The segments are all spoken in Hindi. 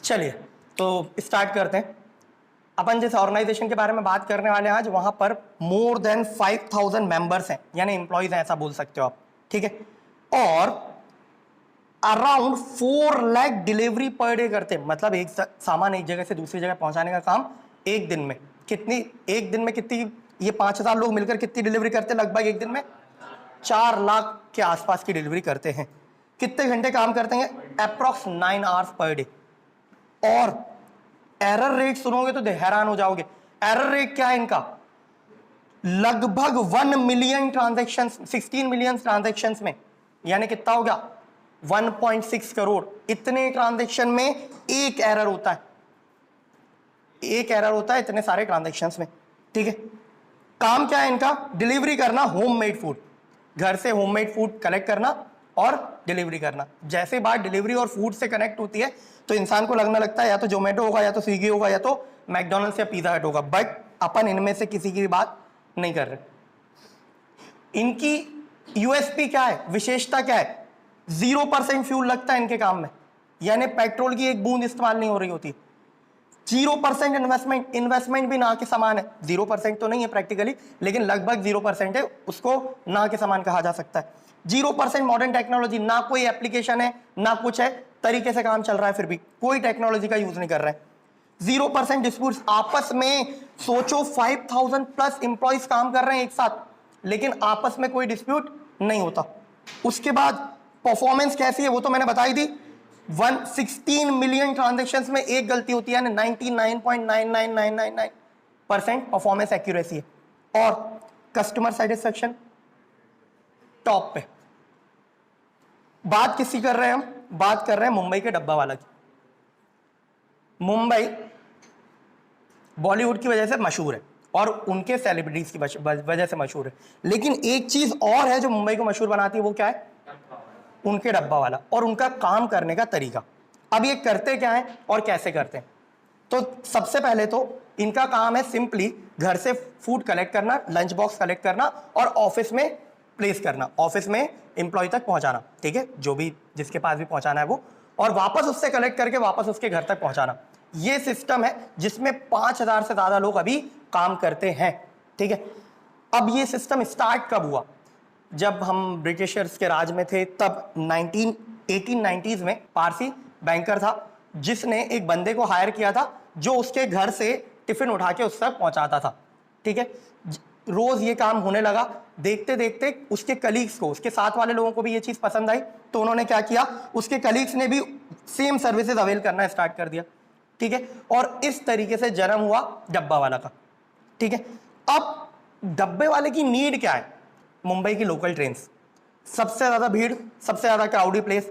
चलिए तो स्टार्ट करते हैं। अपन जिस ऑर्गेनाइजेशन के बारे में बात करने वाले हैं आज, वहां पर मोर देन 5000 मेंबर्स हैं, यानी एम्प्लॉइज हैं, ऐसा बोल सकते हो आप, ठीक है। और around 4 lakh delivery per day करते हैं, मतलब एक सामान एक जगह से दूसरी जगह पहुंचाने का काम एक दिन में कितनी, ये 5000 लोग मिलकर कितनी डिलीवरी करते हैं? लगभग एक दिन में 4 लाख के आसपास की डिलीवरी करते हैं। कितने घंटे काम करते हैं? Approx 9 hours per day. और एरर रेट सुनोगे तो हैरान हो जाओगे। एरर रेट क्या है इनका? लगभग 1 मिलियन ट्रांजैक्शन, 16 मिलियन ट्रांजैक्शन में, यानी कितना हो गया? 1.6 करोड़। इतने ट्रांजैक्शन में एक एरर होता है, इतने सारे ट्रांजैक्शन में, ठीक है। काम क्या है इनका? डिलीवरी करना होममेड फूड, घर से होममेड फूड कलेक्ट करना और डिलीवरी करना। जैसे बात डिलीवरी और फूड से कनेक्ट होती है तो इंसान को लगने लगता है या तो जोमेटो होगा, या तो स्विगी होगा, या तो मैकडोनल्ड्स या पिज्जा हट होगा, बट अपन इनमें से किसी की भी बात नहीं कर रहे। इनकी यूएसपी क्या है, विशेषता क्या है? 0% फ्यूल लगता है इनके काम में, यानी पेट्रोल की एक बूंद इस्तेमाल नहीं हो रही होती। 0% इन्वेस्टमेंट भी ना के समान है। 0% तो नहीं है प्रैक्टिकली, लेकिन लगभग 0% है, उसको ना के समान कहा जा सकता है। 0% मॉडर्न टेक्नोलॉजी, ना कोई एप्लीकेशन है ना कुछ है, तरीके से काम चल रहा है, फिर भी कोई टेक्नोलॉजी का यूज नहीं कर रहे हैं। 0% डिस्प्यूट्स, आपस में सोचो 5000 प्लस इंप्लॉइज काम कर रहे हैं एक साथ, लेकिन आपस में कोई डिस्प्यूट नहीं होता। उसके बाद परफॉर्मेंस कैसी है वो तो मैंने बताई दी। 116 मिलियन ट्रांजैक्शंस में एक गलती होती है, 99.99999% परफॉर्मेंस एक्यूरेसी है। और कस्टमर सेटिस्फेक्शन टॉप पे। बात किसी कर रहे हैं हम? बात कर रहे हैं मुंबई के डब्बा वाला की। मुंबई बॉलीवुड की वजह से मशहूर है और उनके सेलिब्रिटीज की वजह से मशहूर है, लेकिन एक चीज और है जो मुंबई को मशहूर बनाती है, वो क्या है? उनके डब्बा वाला और उनका काम करने का तरीका। अब ये करते क्या है और कैसे करते हैं? तो सबसे पहले तो इनका काम है सिंपली घर से फूड कलेक्ट करना, लंच बॉक्स कलेक्ट करना और ऑफिस में प्लेस करना, ऑफिस में एम्प्लॉय तक पहुंचाना, ठीक है, जो भी जिसके पास भी पहुंचाना है वो, और वापस उससे कलेक्ट करके वापस उसके घर तक पहुंचाना। ये सिस्टम है जिसमें 5000 से ज्यादा लोग अभी काम करते हैं, ठीक है। अब ये सिस्टम स्टार्ट कब हुआ? जब हम ब्रिटिशर्स के राज में थे तब 1890s में पारसी बैंकर था जिसने एक बंदे को हायर किया था जो उसके घर से टिफिन उठा के उस तक पहुंचाता था, ठीक है। रोज ये काम होने लगा। देखते देखते उसके कलीग्स को, उसके साथ वाले लोगों को भी ये चीज पसंद आई, तो उन्होंने क्या किया, उसके कलीग्स ने भी सेम सर्विसेज अवेल करना स्टार्ट कर दिया, ठीक है। और इस तरीके से जन्म हुआ डब्बा वाला का, ठीक है। अब डब्बे वाले की नीड क्या है? मुंबई की लोकल ट्रेन्स, सबसे ज्यादा भीड़, सबसे ज्यादा क्राउडी प्लेस।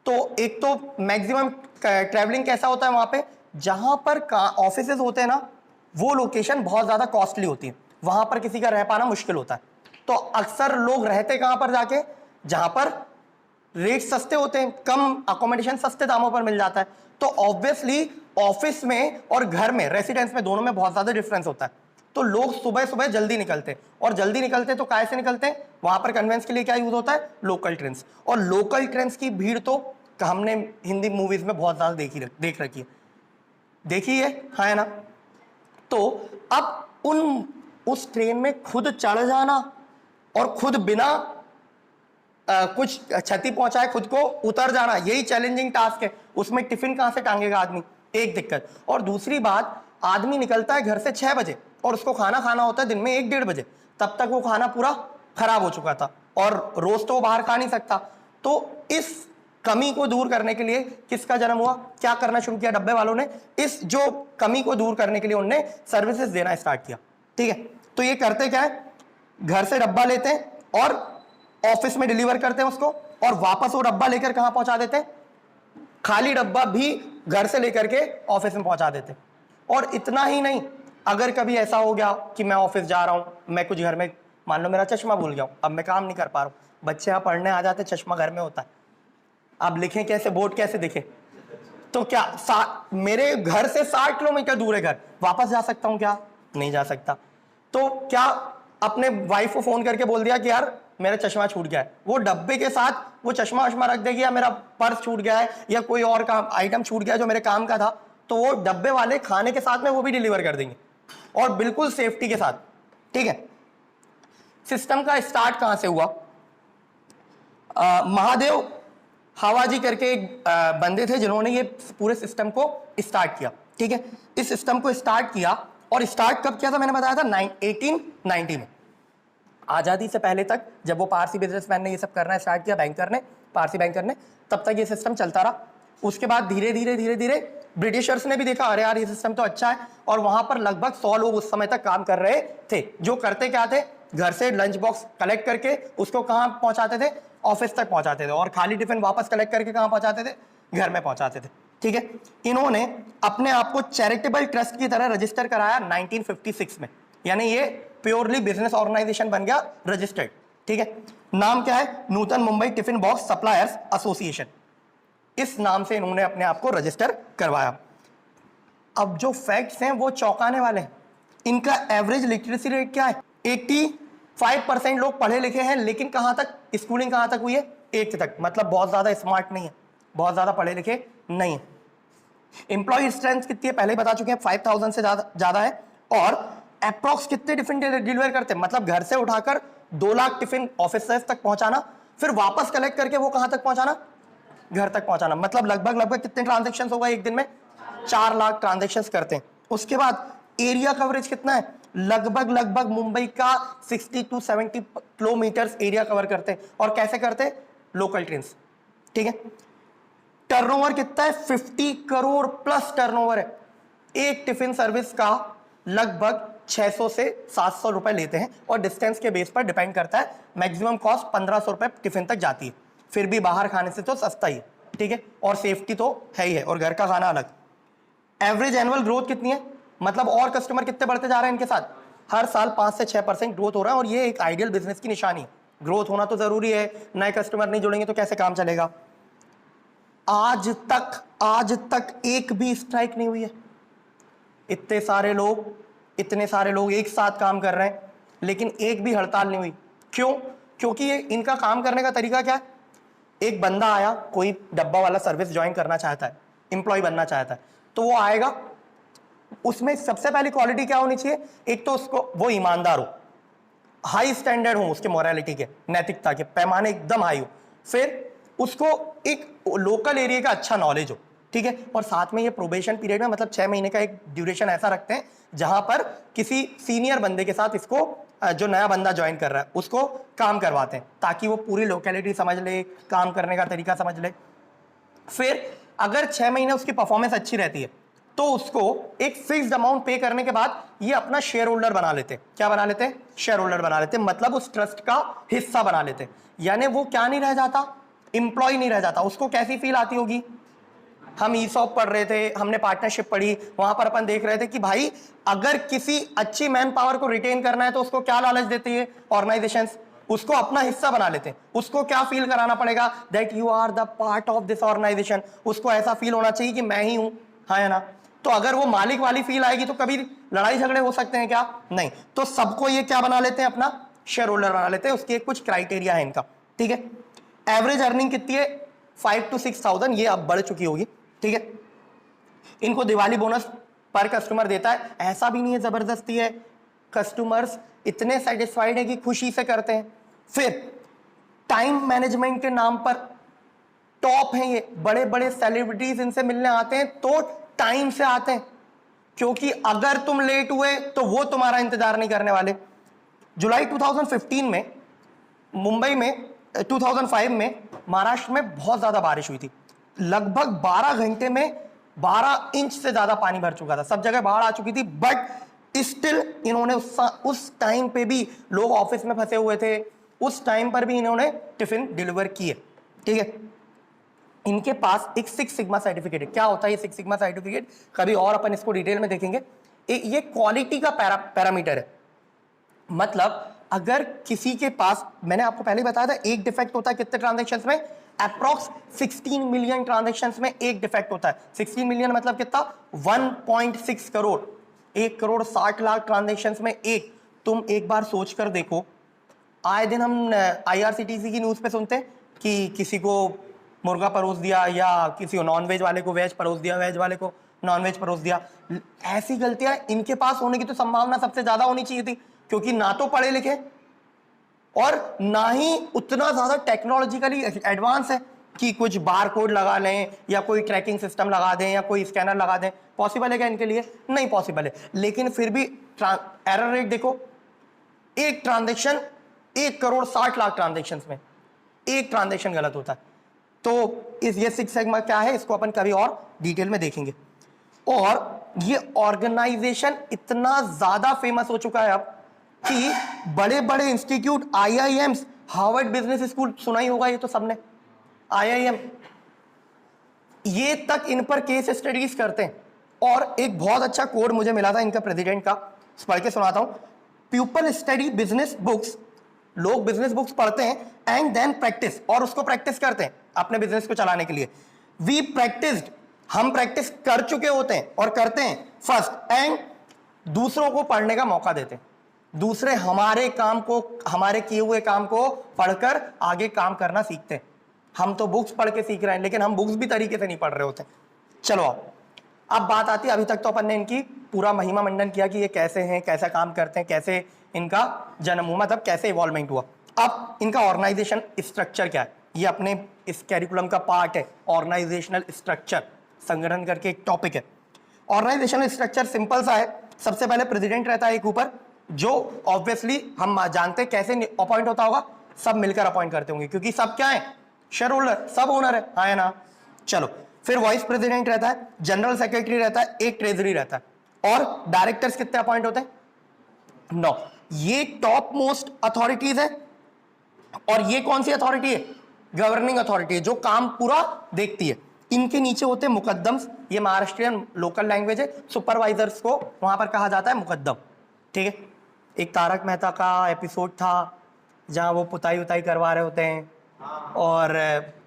तो एक तो मैक्सिमम ट्रैवलिंग कैसा होता है वहां पे, जहां पर ऑफिसेज होते हैं ना, वो लोकेशन बहुत ज्यादा कॉस्टली होती है, वहां पर किसी का रह पाना मुश्किल होता है। तो अक्सर लोग रहते कहां पर जाके? जहां पर रेट सस्ते होते हैं, कम अकोमोडेशन सस्ते दामों पर मिल जाता है। तो ऑब्वियसली ऑफिस में और घर में, रेसिडेंस में, दोनों में बहुत ज्यादा डिफरेंस होता है। तो लोग सुबह सुबह जल्दी निकलते, और जल्दी निकलते तो काय से निकलते हैं? वहां पर कन्वेंस के लिए क्या यूज होता है? Local trains. और लोकल ट्रेन्स की भीड़ तो हमने हिंदी मूवीज में बहुत ज्यादा देख रखी है, देखी है, हाँ है ना। तो अब उस ट्रेन में खुद चढ़ जाना और खुद बिना कुछ क्षति पहुंचाए खुद को उतर जाना, यही चैलेंजिंग टास्क है। उसमें टिफिन कहां से टांगेगा आदमी? एक दिक्कत। और दूसरी बात, आदमी निकलता है घर से 6 बजे और उसको खाना खाना होता है दिन में 1-1:30 बजे, तब तक वो खाना पूरा खराब हो चुका था, और रोज तो वो बाहर खा नहीं सकता। तो इस कमी को दूर करने के लिए किसका जन्म हुआ? क्या करना शुरू किया डब्बे वालों ने? इस जो कमी को दूर करने के लिए उन्होंने सर्विसेज देना स्टार्ट किया, ठीक है। तो ये करते क्या है, घर से डब्बा लेते हैं और ऑफिस में डिलीवर करते हैं उसको, और वापस वो डब्बा लेकर कहां पहुंचा देते हैं? खाली डब्बा भी घर से लेकर के ऑफिस में पहुंचा देते हैं। और इतना ही नहीं, अगर कभी ऐसा हो गया कि मैं ऑफिस जा रहा हूं, मैं कुछ घर में, मान लो मेरा चश्मा भूल गया हूं, अब मैं काम नहीं कर पा रहा हूं, बच्चे यहां पढ़ने आ जाते, चश्मा घर में होता है, अब लिखें कैसे, बोर्ड कैसे दिखे? तो क्या मेरे घर से 60 किलोमीटर दूर है घर, वापस जा सकता हूं क्या? नहीं जा सकता। तो क्या अपने वाइफ को फोन करके बोल दिया कि यार मेरा चश्मा छूट गया है, वो डब्बे के साथ वो चश्मा वश्मा रख देगी, या मेरा पर्स छूट गया है या कोई और काम आइटम छूट गया जो मेरे काम का था, तो वो डब्बे वाले खाने के साथ में वो भी डिलीवर कर देंगे और बिल्कुल सेफ्टी के साथ। ठीक है, सिस्टम का स्टार्ट कहां से हुआ? महादेव हवाजी करके एक बंदे थे जिन्होंने ये पूरे सिस्टम को स्टार्ट किया। ठीक है, इस सिस्टम को स्टार्ट किया, और स्टार्ट कब किया था? मैंने बताया था 1890 में, आजादी से पहले तक, जब वो पारसी बिजनेसमैन ने ये सब करना स्टार्ट किया, बैंकर ने, पारसी बैंकर ने, तब तक ये सिस्टम चलता रहा। उसके बाद धीरे धीरे ब्रिटिशर्स ने भी देखा, अरे यार ये सिस्टम तो अच्छा है, और वहां पर लगभग 100 लोग उस समय तक काम कर रहे थे, जो करते क्या थे, घर से लंच बॉक्स कलेक्ट करके उसको कहाँ पहुंचाते थे? ऑफिस तक पहुंचाते थे, और खाली टिफिन वापस कलेक्ट करके कहाँ पहुंचाते थे? घर में पहुंचाते थे। ठीक है, इन्होंने अपने आप को चैरिटेबल ट्रस्ट की तरह रजिस्टर कराया 1956 में, यानी ये प्योरली बिजनेस ऑर्गेनाइजेशन बन गया, रजिस्टर्ड। ठीक है, नाम क्या है? Nutan Mumbai tiffin box suppliers association, इस नाम से इन्होंने अपने आप को रजिस्टर करवाया। अब जो फैक्ट्स हैं वो चौंकाने वाले हैं। इनका एवरेज लिटरेसी रेट क्या है? 85% लोग पढ़े लिखे हैं, लेकिन कहां तक स्कूलिंग कहां तक हुई है? 8th तक, मतलब बहुत ज्यादा स्मार्ट नहीं है, बहुत ज्यादा पढ़े लिखे नहीं है। एम्प्लॉय स्ट्रेंथ कितनी है? पहले ही बता चुके हैं, 5000 से ज्यादा है। और अप्रॉक्स कितने टिफिन डिलीवर करते हैं? मतलब घर से उठाकर 2 लाख टिफिन ऑफिस तक पहुंचाना, फिर वापस कलेक्ट करके वो कहां तक पहुंचाना? घर तक पहुंचाना। मतलब लगभग कितने ट्रांजेक्शन होगा एक दिन में? 4 लाख ट्रांजेक्शन करते हैं। उसके बाद एरिया कवरेज कितना है? लगभग मुंबई का 60 to 70 किलोमीटर एरिया कवर करते हैं। और कैसे करते हैं? Local train. ठीक है, टर्नओवर कितना है? 50 करोड़ प्लस टर्नओवर है। एक टिफिन सर्विस का लगभग 600 से 700 रुपए लेते हैं, और डिस्टेंस के बेस पर डिपेंड करता है। मैक्सिमम कॉस्ट 1500 रुपए टिफिन तक जाती है, फिर भी बाहर खाने से तो सस्ता ही है। ठीक है, और सेफ्टी तो है ही है, और घर का खाना अलग। एवरेज एनुअल ग्रोथ कितनी है? मतलब और कस्टमर कितने बढ़ते जा रहे हैं इनके साथ? हर साल 5 से 6% ग्रोथ हो रहा है, और ये एक आइडियल बिजनेस की निशानी है। ग्रोथ होना तो जरूरी है, नए कस्टमर नहीं जुड़ेंगे तो कैसे काम चलेगा। आज तक एक भी स्ट्राइक नहीं हुई है। इतने सारे लोग एक साथ काम कर रहे हैं, लेकिन एक भी हड़ताल नहीं हुई। क्यों? क्योंकि ये इनका काम करने का तरीका क्या है? एक बंदा आया, कोई डब्बा वाला सर्विस ज्वाइन करना चाहता है, एम्प्लॉय बनना चाहता है, तो वो आएगा, उसमें सबसे पहली क्वालिटी क्या होनी चाहिए? एक तो उसको वो ईमानदार हो, हाई स्टैंडर्ड हो, उसके मोरालिटी के, नैतिकता के पैमाने एकदम हाई हो। फिर उसको एक लोकल एरिया का अच्छा नॉलेज हो। ठीक है, और साथ में ये प्रोबेशन पीरियड में, मतलब 6 महीने का एक ड्यूरेशन ऐसा रखते हैं जहां पर किसी सीनियर बंदे के साथ इसको, जो नया बंदा ज्वाइन कर रहा है उसको काम करवाते हैं, ताकि वो पूरी लोकेलिटी समझ ले, काम करने का तरीका समझ ले। फिर अगर 6 महीने उसकी परफॉर्मेंस अच्छी रहती है, तो उसको एक फिक्स्ड अमाउंट पे करने के बाद ये अपना शेयर होल्डर बना लेते हैं। क्या बना लेते हैं? शेयर होल्डर बना लेते हैं, मतलब उस ट्रस्ट का हिस्सा बना लेते हैं। यानी वो क्या नहीं रह जाता? एम्प्लॉय नहीं रह जाता। उसको कैसी फील आती होगी? हम ईसॉप पढ़ रहे थे, हमने पार्टनरशिप पढ़ी, वहां पर अपन देख रहे थे कि भाई अगर किसी अच्छी मैन पावर को रिटेन करना है तो उसको क्या लालच देती है ऑर्गेनाइजेशंस? उसको अपना हिस्सा बना लेते हैं। उसको क्या फील कराना पड़ेगा? That you are the part of this organisation. उसको ऐसा फील होना चाहिए कि मैं ही हूं, हाँ है ना? तो अगर वो मालिक वाली फील आएगी तो कभी लड़ाई झगड़े हो सकते हैं क्या? नहीं। तो सबको ये क्या बना लेते हैं? अपना शेयर होल्डर बना लेते हैं। उसके कुछ क्राइटेरिया है इनका। ठीक है, एवरेज अर्निंग कितनी है? 5 to 6,000, ये अब बढ़ चुकी होगी। ठीक है, इनको दिवाली बोनस पर कस्टमर देता है, ऐसा भी नहीं है जबरदस्ती है, कस्टमर्स इतने सेटिस्फाइड है कि खुशी से करते हैं। फिर टाइम मैनेजमेंट के नाम पर टॉप हैं ये, बड़े बड़े सेलिब्रिटीज इनसे मिलने आते हैं तो टाइम से आते हैं, क्योंकि अगर तुम लेट हुए तो वो तुम्हारा इंतजार नहीं करने वाले। जुलाई 2015 में मुंबई में, 2005 में महाराष्ट्र में बहुत ज्यादा बारिश हुई थी। लगभग 12 घंटे में 12 इंच से ज्यादा पानी भर चुका था, सब जगह बाढ़ आ चुकी थी। बट स्टिल इन्होंने उस टाइम पे भी, लोग ऑफिस में फंसे हुए थे, उस टाइम पर भी इन्होंने टिफिन डिलीवर किए। ठीक है, इनके पास एक 6 सिग्मा सर्टिफिकेट है। क्या होता है ये 6 सिग्मा सर्टिफिकेट? कभी और अपन इसको डिटेल में देखेंगे। ये क्वालिटी का पैरामीटर है। मतलब अगर किसी के पास, मैंने आपको पहले बताया था, एक डिफेक्ट होता है कितने ट्रांजैक्शंस में? अप्रॉक्स 16 मिलियन ट्रांजैक्शंस में एक डिफेक्ट होता है। 16 मिलियन मतलब कितना? 1.6 करोड़, 1 करोड़ 60 लाख ट्रांजैक्शंस में एक। तुम एक बार सोच कर देखो, आए दिन हम IRCTC की न्यूज़ पे सुनते हैं कि किसी को मुर्गा परोस दिया, या किसी को नॉन वेज वाले को वेज परोस दिया, वेज वाले को नॉन वेज परोस दिया। ऐसी गलतियां इनके पास होने की तो संभावना सबसे ज्यादा होनी चाहिए थी, क्योंकि ना तो पढ़े लिखे और ना ही उतना ज्यादा टेक्नोलॉजिकली एडवांस है कि कुछ बार कोड लगा लें या कोई ट्रैकिंग सिस्टम लगा दें या कोई स्कैनर लगा दें। पॉसिबल है क्या इनके लिए? नहीं पॉसिबल है। लेकिन फिर भी एरर रेट देखो, एक ट्रांजेक्शन 1,60,00,000 ट्रांजेक्शन में एक ट्रांजेक्शन गलत होता है। तो ये सिक्स सिग्मा क्या है, इसको अपन कभी और डिटेल में देखेंगे। और ये ऑर्गेनाइजेशन इतना ज्यादा फेमस हो चुका है अब कि बड़े बड़े institute, IIMs, Harvard business school सुना ही होगा ये तो सबने, IIM, ये तक इन पर केस स्टडीज करते हैं। और एक बहुत अच्छा कोड मुझे मिला था इनका प्रेसिडेंट का, पढ़ के सुनाता हूं। पीपल स्टडी बिजनेस बुक्स, लोग बिजनेस बुक्स पढ़ते हैं एंड देन प्रैक्टिस, और उसको प्रैक्टिस करते हैं अपने बिजनेस को चलाने के लिए। वी प्रैक्टिस्ड, हम प्रैक्टिस कर चुके होते हैं और करते हैं फर्स्ट, एंड दूसरों को पढ़ने का मौका देते हैं। दूसरे हमारे काम को, हमारे किए हुए काम को पढ़कर आगे काम करना सीखते हैं। हम तो बुक्स पढ़ के सीख रहे हैं, लेकिन हम बुक्स भी तरीके से नहीं पढ़ रहे होते। चलो अब बात आती है, अभी तक तो अपन ने इनकी पूरा महिमा मंडन किया कि ये कैसे हैं, कैसा काम करते हैं, कैसे इनका जन्म हुआ, मतलब कैसे इवॉल्वमेंट हुआ। अब इनका ऑर्गेनाइजेशन स्ट्रक्चर क्या है, ये अपने इस कैरिकुलम का पार्ट है। ऑर्गेनाइजेशनल स्ट्रक्चर, संगठन करके एक टॉपिक है। ऑर्गेनाइजेशनल स्ट्रक्चर सिंपल सा है। सबसे पहले प्रेसिडेंट रहता है एक ऊपर, जो ऑब्वियसली हम जानते हैं कैसे अपॉइंट होता होगा, सब मिलकर अपॉइंट करते होंगे, क्योंकि सब क्या है, शेयर होल्डर, सब ओनर है, हाँ या ना। चलो, फिर वाइस प्रेसिडेंट रहता है, जनरल सेक्रेटरी रहता है, एक ट्रेजरी रहता है, और डायरेक्टर्स कितने अपॉइंट होते हैं? 9। ये टॉप मोस्ट अथॉरिटीज है। और ये कौन सी अथॉरिटी है? गवर्निंग अथॉरिटी है, जो काम पूरा देखती है। इनके नीचे होते हैं मुकद्दम्स, ये महाराष्ट्रियन लोकल लैंग्वेज है। सुपरवाइजर्स को वहां पर कहा जाता है मुकद्दम, ठीक है। एक तारक मेहता का एपिसोड था जहां वो पुताई उताई करवा रहे होते हैं और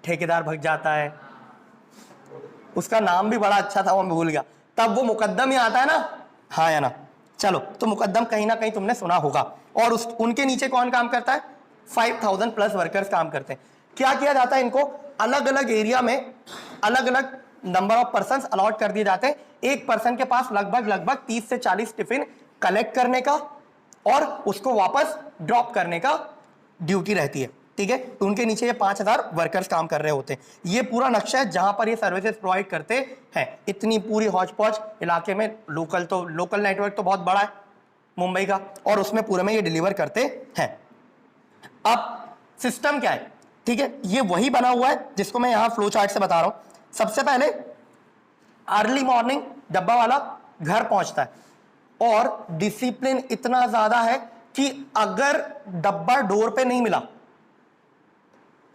ठेकेदार भग जाता है, उसका नाम भी बड़ा अच्छा था, वो मैं भूल गया। तब वो मुकद्दम ही आता है ना, हाँ या ना। चलो, तो मुकद्दम कहीं ना कहीं तुमने सुना होगा। और उनके नीचे कौन काम करता है? 5,000 प्लस वर्कर्स काम करते हैं। क्या किया जाता है? इनको अलग अलग एरिया में अलग अलग नंबर ऑफ पर्सन अलॉट कर दिए जाते हैं। एक पर्सन के पास लगभग 30 से 40 टिफिन कलेक्ट करने का और उसको वापस ड्रॉप करने का ड्यूटी रहती है, ठीक है। तो उनके नीचे ये 5,000 वर्कर्स काम कर रहे होते हैं। ये पूरा नक्शा है जहां पर ये सर्विसेज प्रोवाइड करते हैं। इतनी पूरी हौच पौच इलाके में, लोकल नेटवर्क तो बहुत बड़ा है मुंबई का, और उसमें पूरे में ये डिलीवर करते हैं। अब सिस्टम क्या है, ठीक है, ये वही बना हुआ है जिसको मैं यहां फ्लो चार्ट से बता रहा हूं। सबसे पहले अर्ली मॉर्निंग डब्बा वाला घर पहुंचता है, और डिसिप्लिन इतना ज्यादा है कि अगर डब्बा डोर पे नहीं मिला,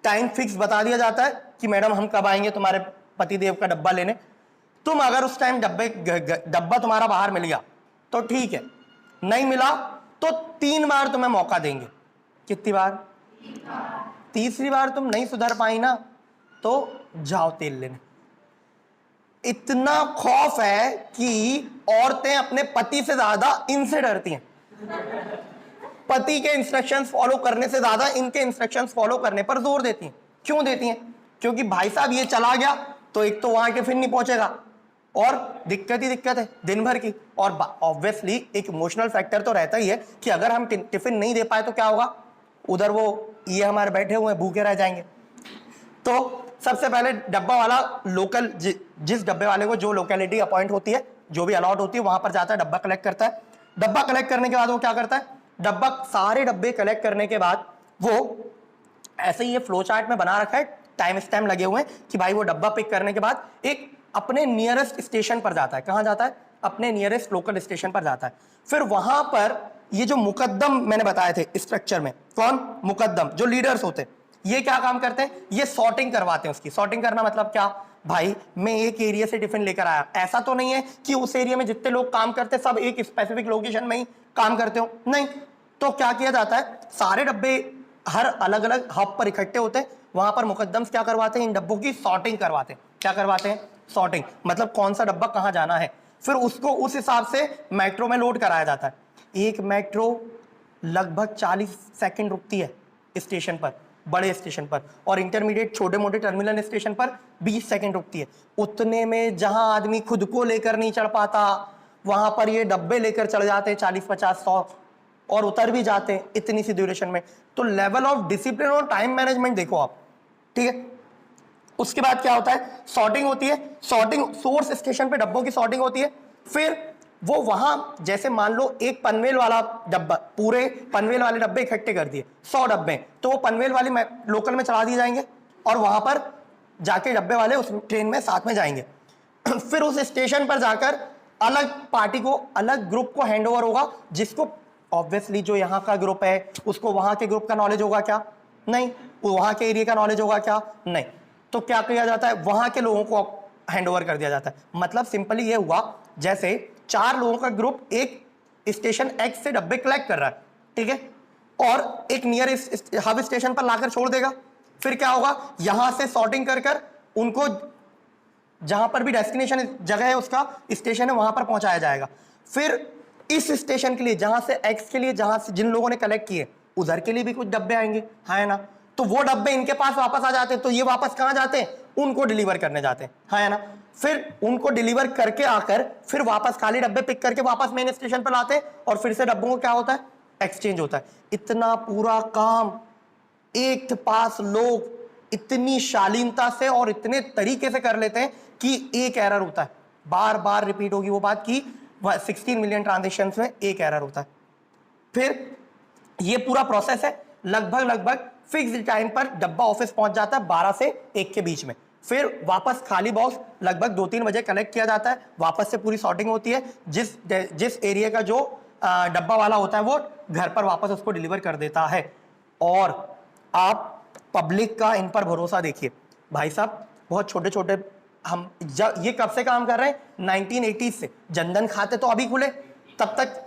टाइम फिक्स बता दिया जाता है कि मैडम हम कब आएंगे तुम्हारे पतिदेव का डब्बा लेने। तुम अगर उस टाइम डब्बा तुम्हारा बाहर मिल गया तो ठीक है, नहीं मिला तो 3 बार तुम्हें मौका देंगे। कितनी बार? 3री बार तुम नहीं सुधर पाई ना तो जाओ तेल लेने। इतना खौफ है कि औरतें अपने पति से ज्यादा इनसे डरती हैं। पति के इंस्ट्रक्शंस फॉलो करने से ज्यादा इनके इंस्ट्रक्शंस फॉलो करने पर जोर देती हैं। क्यों देती हैं? क्योंकि भाई साहब ये चला गया तो एक तो वहां टिफिन नहीं पहुंचेगा, और दिक्कत ही दिक्कत है दिन भर की। और ऑब्वियसली एक इमोशनल फैक्टर तो रहता ही है कि अगर हम टिफिन नहीं दे पाए तो क्या होगा, उधर वो ये हमारे बैठे हुए भूखे रह जाएंगे। तो सबसे पहले डब्बा वाला लोकल, जिस डब्बे वाले को जो लोकेलिटी अपॉइंट होती है, जो भी अलॉट होती है, वहां पर जाता है, डब्बा कलेक्ट करता है। डब्बा कलेक्ट करने के बाद वो क्या करता है? सारे डब्बे कलेक्ट करने के बाद वो ऐसे ही ये फ्लो चार्ट में बना रखा है, टाइम स्टैम्प लगे हुए हैं कि भाई वो डब्बा पिक करने के बाद एक अपने नियरेस्ट स्टेशन पर जाता है। कहां जाता है? अपने नियरेस्ट लोकल स्टेशन पर जाता है। फिर वहां पर ये जो मुकद्दम मैंने बताए थे स्ट्रक्चर में, कौन? मुकद्दम, जो लीडर्स होते हैं, ये क्या काम करते हैं? ये सॉर्टिंग करवाते हैं। उसकी सॉर्टिंग करना मतलब क्या? भाई मैं एक एरिया से टिफिन लेकर आया, ऐसा तो नहीं है कि उस एरिया में जितने लोग काम करते सब एक स्पेसिफिक लोकेशन में ही काम करते हो, नहीं। तो क्या किया जाता है? सारे डब्बे हर अलग अलग हब पर इकट्ठे होते हैं। वहां पर मुकद्दम्स क्या करवाते हैं? इन डब्बों की सॉर्टिंग करवाते हैं। क्या करवाते हैं? सॉर्टिंग, मतलब कौन सा डब्बा कहां जाना है। फिर उसको उस हिसाब से मेट्रो में लोड कराया जाता है। एक मेट्रो लगभग 40 सेकंड रुकती है स्टेशन पर, बड़े स्टेशन पर, और इंटरमीडिएट छोटे मोटे टर्मिनल स्टेशन पर 20 सेकंड रुकती है। उतने में जहां आदमी खुद को लेकर नहीं चढ़ पाता, वहां पर ये डब्बे लेकर चढ़ जाते हैं 40, 50, 100 और उतर भी जाते हैं इतनी सी ड्यूरेशन में। तो लेवल ऑफ डिसिप्लिन और टाइम मैनेजमेंट देखो आप, ठीक है। उसके बाद क्या होता है, सॉर्टिंग होती है। सॉर्टिंग, सोर्स स्टेशन पे डब्बों की सॉर्टिंग होती है। फिर वो वहां, जैसे मान लो एक पनवेल वाला डब्बा, पूरे पनवेल वाले डब्बे इकट्ठे कर दिए 100 डब्बे, तो वो पनवेल वाली लोकल में चढ़ा दिए जाएंगे और वहां पर जाके डब्बे वाले उस ट्रेन में साथ में जाएंगे। फिर उस स्टेशन पर जाकर अलग पार्टी को, अलग ग्रुप को हैंड ओवर होगा, जिसको ऑब्वियसली जो यहाँ का ग्रुप है उसको वहां के ग्रुप का नॉलेज होगा क्या? नहीं। वहां के एरिया का नॉलेज होगा क्या? नहीं। तो क्या किया जाता है, वहां के लोगों को हैंड ओवर कर दिया जाता है। मतलब सिंपली ये हुआ, जैसे 4 लोगों का ग्रुप एक स्टेशन एक्स से डब्बे कलेक्ट कर रहा है, ठीक है, और एक नियरेस्ट हब स्टेशन पर लाकर छोड़ देगा। फिर क्या होगा, यहां से सॉर्टिंग कर कर उनको जहां पर भी डेस्टिनेशन जगह है, उसका स्टेशन है, वहां पर पहुंचाया जाएगा। फिर इस स्टेशन के लिए, जहां से एक्स के लिए, जहां से जिन लोगों ने कलेक्ट किए, उधर के लिए भी कुछ डब्बे आएंगे, है ना। तो वो डब्बे इनके पास वापस आ जाते हैं, तो ये वापस कहां जाते हैं, उनको डिलीवर करने जाते हैं, है ना। फिर उनको डिलीवर करके आकर फिर वापस खाली डब्बे पिक करके वापस मेन स्टेशन पर लाते हैं, और फिर से डब्बों को क्या होता है, एक्सचेंज होता है। इतना पूरा काम एक पास लोग इतनी शालीनता से और इतने तरीके से कर लेते हैं कि एक एरर होता है, बार बार रिपीट होगी वो बात कि 16 मिलियन ट्रांजेक्शन्स में एक एरर होता है। फिर ये पूरा प्रोसेस है, लगभग फिक्स्ड टाइम पर डब्बा ऑफिस पहुंच जाता है 12 से 1 के बीच में। फिर वापस खाली बॉक्स लगभग 2-3 बजे कलेक्ट किया जाता है, वापस से पूरी सॉर्टिंग होती है, जिस एरिया का जो डब्बा वाला होता है वो घर पर वापस उसको डिलीवर कर देता है। और आप पब्लिक का इन पर भरोसा देखिए भाई साहब, बहुत छोटे छोटे, हम ये कब से काम कर रहे हैं, 1980 से। जनधन खाते तो अभी खुले, तब तक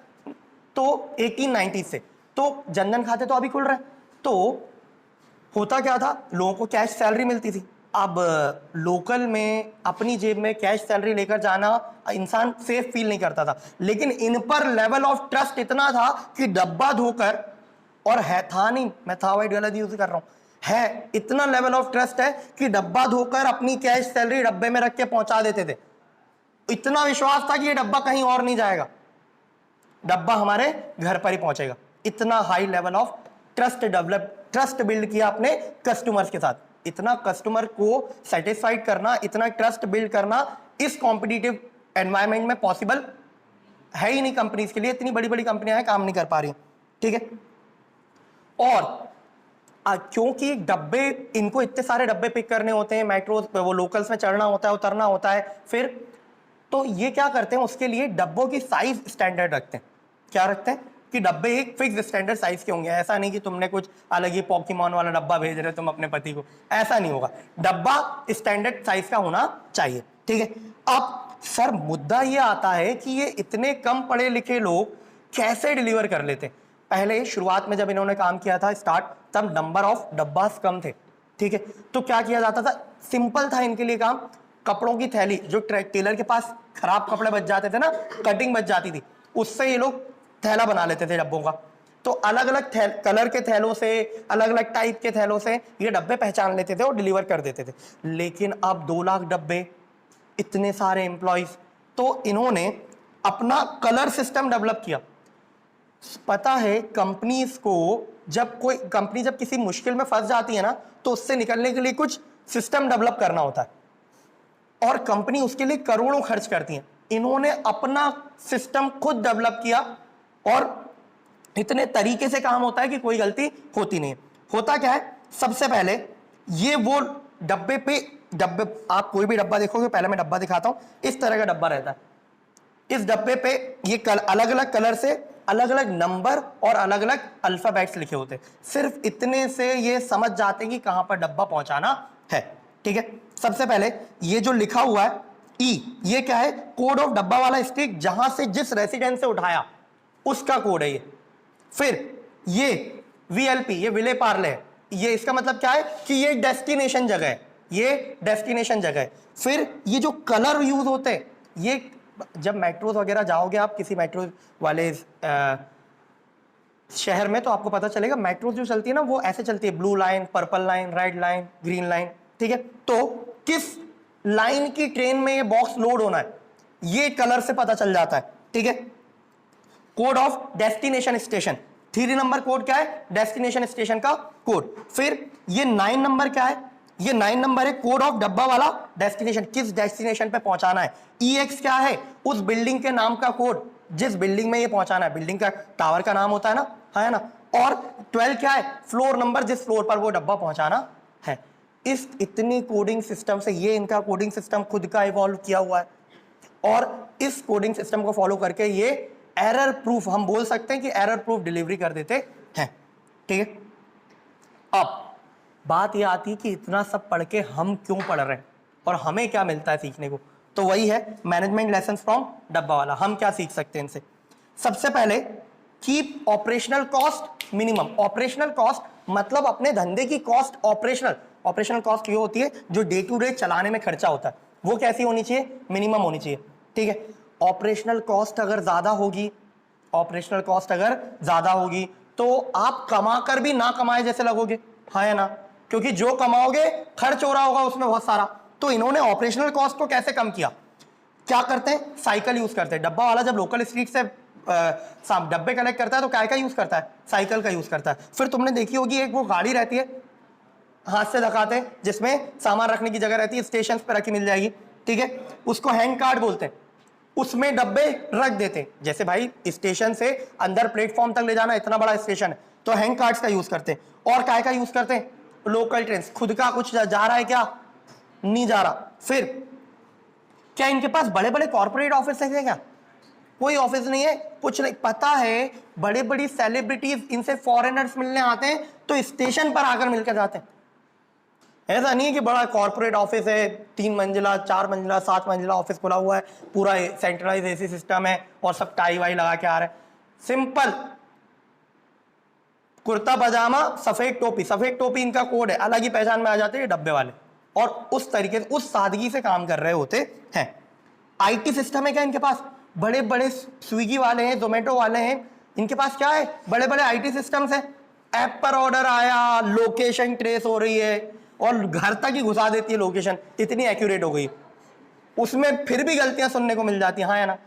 तो 1890 से, तो जनधन खाते तो अभी खुल रहे हैं। तो होता क्या था, लोगों को कैश सैलरी मिलती थी। अब लोकल में अपनी जेब में कैश सैलरी लेकर जाना इंसान सेफ फील नहीं करता था, लेकिन इन पर लेवल ऑफ ट्रस्ट इतना था कि डब्बा धोकर, और है था नहीं, मैं था वाइट गलत यूज कर रहा हूं, है इतना लेवल ऑफ ट्रस्ट है कि डब्बा धोकर अपनी कैश सैलरी डब्बे में रख के पहुंचा देते थे। इतना विश्वास था कि ये डब्बा कहीं और नहीं जाएगा, डब्बा हमारे घर पर ही पहुंचेगा। इतना high level of trust build किया आपने कस्टमर्स के साथ। इतना कस्टमर को सेटिस्फाइड करना, इतना ट्रस्ट बिल्ड करना इस कॉम्पिटिटिव एनवायरनमेंट में पॉसिबल है ही नहीं कंपनीज के लिए। इतनी बड़ी बड़ी कंपनियां हैं, काम नहीं कर पा रही, ठीक है। और क्योंकि डब्बे, इनको इतने सारे डब्बे पिक करने होते हैं, मेट्रो वो लोकल्स में चढ़ना होता है, उतरना होता है, फिर तो ये क्या करते हैं, उसके लिए डब्बों की साइज स्टैंडर्ड रखते हैं। क्या रखते हैं कि डब्बे एक फिक्स स्टैंडर्ड साइज के होंगे। ऐसा नहीं कि तुमने कुछ अलग ही पॉकीमॉन वाला डब्बा भेज रहे हो तुम अपने पति को, ऐसा नहीं होगा। डब्बा स्टैंडर्ड साइज का होना चाहिए, ठीक है। अब सर मुद्दा ये आता है कि ये इतने कम पढ़े लिखे लोग कैसे डिलीवर कर लेते। पहले शुरुआत में जब इन्होंने काम किया था स्टार्ट, तब नंबर ऑफ डब्बास कम थे, ठीक है। तो क्या किया जाता था, सिंपल था इनके लिए काम, कपड़ों की थैली, जो टेलर के पास खराब कपड़े बच जाते थे ना, कटिंग बच जाती थी, उससे ये लोग थैला बना लेते थे डब्बों का। तो अलग अलग कलर के थैलों से, अलग अलग टाइप के थैलों से ये डब्बे पहचान लेते थे और डिलीवर कर देते थे। लेकिन अब 2 लाख डब्बे, इतने सारे एम्प्लॉइज, तो इन्होंने अपना कलर सिस्टम डेवलप किया। पता है कंपनीज को, जब कोई कंपनी जब किसी मुश्किल में फंस जाती है ना, तो उससे निकलने के लिए कुछ सिस्टम डेवलप करना होता है, और कंपनी उसके लिए करोड़ों खर्च करती है। इन्होंने अपना सिस्टम खुद डेवलप किया, और इतने तरीके से काम होता है कि कोई गलती होती नहीं। होता क्या है, सबसे पहले ये वो डब्बे आप कोई भी डब्बा देखोगे, पहले मैं डब्बा दिखाता हूं, इस तरह का डब्बा रहता है। इस डब्बे पे ये अलग अलग कलर से अलग अलग नंबर और अलग अलग अल्फाबेट्स लिखे होते हैं। सिर्फ इतने से ये समझ जाते हैं कि कहां पर डब्बा पहुंचाना है, ठीक है। सबसे पहले ये जो लिखा हुआ है ई, ये क्या है, कोड ऑफ डब्बा वाला स्टिक, जहां से जिस रेसिडेंस से उठाया उसका कोड है ये। फिर ये वीएलपी, ये विले पार्ले है, ये इसका मतलब क्या है कि ये डेस्टिनेशन जगह है, ये डेस्टिनेशन जगह है। फिर ये जो कलर यूज होते हैं, ये जब मेट्रोज वगैरह जाओगे आप, किसी मेट्रो वाले शहर में तो आपको पता चलेगा मेट्रो जो चलती है ना वो ऐसे चलती है, blue line, purple line, red line, green line, ठीक है। तो किस लाइन की ट्रेन में ये बॉक्स लोड होना है ये कलर से पता चल जाता है, ठीक है। Code of destination station, 3 number code क्या है, डेस्टिनेशन स्टेशन का कोड। फिर ये 9 नंबर क्या है, ये 9 नंबर है कोड ऑफ डब्बा वाला डेस्टिनेशन, किस डेस्टिनेशन पे पहुंचाना है। EX क्या है, उस बिल्डिंग के नाम का कोड जिस बिल्डिंग में ये पहुंचाना है, बिल्डिंग का टावर का नाम होता है ना, है ना। और 12 क्या है, फ्लोर नंबर, जिस फ्लोर पर वो डब्बा पहुंचाना है। इस इतनी कोडिंग सिस्टम से, ये इनका कोडिंग सिस्टम खुद का इवॉल्व किया हुआ है और इस कोडिंग सिस्टम को फॉलो करके ये एरर प्रूफ, हम बोल सकते हैं कि एरर प्रूफ डिलीवरी कर देते हैं, ठीक है। अब बात ये आती है कि इतना सब पढ़ के हम क्यों पढ़ रहे हैं और हमें क्या मिलता है सीखने को। तो वही है मैनेजमेंट लेसन फ्रॉम डब्बा वाला। हम क्या सीख सकते हैं इनसे, सबसे पहले keep operational cost minimum. Operational cost मतलब अपने धंधे की कॉस्ट, ऑपरेशनल कॉस्ट ये होती है जो डे टू डे चलाने में खर्चा होता है, वो कैसी होनी चाहिए, मिनिमम होनी चाहिए, ठीक है। ऑपरेशनल कॉस्ट अगर ज्यादा होगी, ऑपरेशनल कॉस्ट अगर ज्यादा होगी तो आप कमा कर भी ना कमाए जैसे लगोगे, हाँ या ना, क्योंकि जो कमाओगे खर्च हो रहा होगा उसमें बहुत सारा। तो इन्होंने ऑपरेशनल कॉस्ट को कैसे कम किया, क्या करते हैं, साइकिल यूज करते हैं। डब्बा वाला जब लोकल स्ट्रीट से डब्बे कलेक्ट करता है तो क्या यूज करता है, साइकिल का यूज करता है। फिर तुमने देखी होगी एक वो गाड़ी रहती है हाथ से धकाते जिसमें सामान रखने की जगह रहती है, स्टेशन पे रखी मिल जाएगी, ठीक है, उसको हैंड कार्ट बोलते हैं। उसमें डब्बे रख देते हैं, जैसे भाई स्टेशन से अंदर प्लेटफॉर्म तक ले जाना, इतना बड़ा स्टेशन है तो हैंड कार्ट्स का यूज करते हैं। और काय का यूज करते हैं, लोकल ट्रेन। खुद का कुछ जा रहा है क्या, नहीं जा रहा। फिर क्या इनके पास बड़े बड़े कॉर्पोरेट ऑफिस है क्या, कोई ऑफिस नहीं है, कुछ नहीं। पता है बड़े बड़ी सेलिब्रिटीज इनसे फॉरेनर्स मिलने आते हैं तो स्टेशन पर आकर मिलकर जाते हैं। ऐसा नहीं है कि बड़ा कॉर्पोरेट ऑफिस है, 3 मंजिला 4 मंजिला 7 मंजिला ऑफिस खुला हुआ है, पूरा सेंट्रलाइज AC सिस्टम है और सब टाई वाई लगा के आ रहे हैं। सिंपल कुर्ता पजामा सफेद टोपी इनका कोड है, अलग ही पहचान में आ जाते हैं डब्बे वाले। और उस तरीके से, उस सादगी से काम कर रहे होते हैं। IT सिस्टम है क्या इनके पास, बड़े बड़े स्विगी वाले हैं, जोमेटो वाले हैं, इनके पास क्या है, बड़े बड़े IT सिस्टम्स है। ऐप पर ऑर्डर आया, लोकेशन ट्रेस हो रही है और घर तक ही घुसा देती है लोकेशन, इतनी एक्यूरेट हो गई। उसमें फिर भी गलतियां सुनने को मिल जाती हैं, हाँ या ना।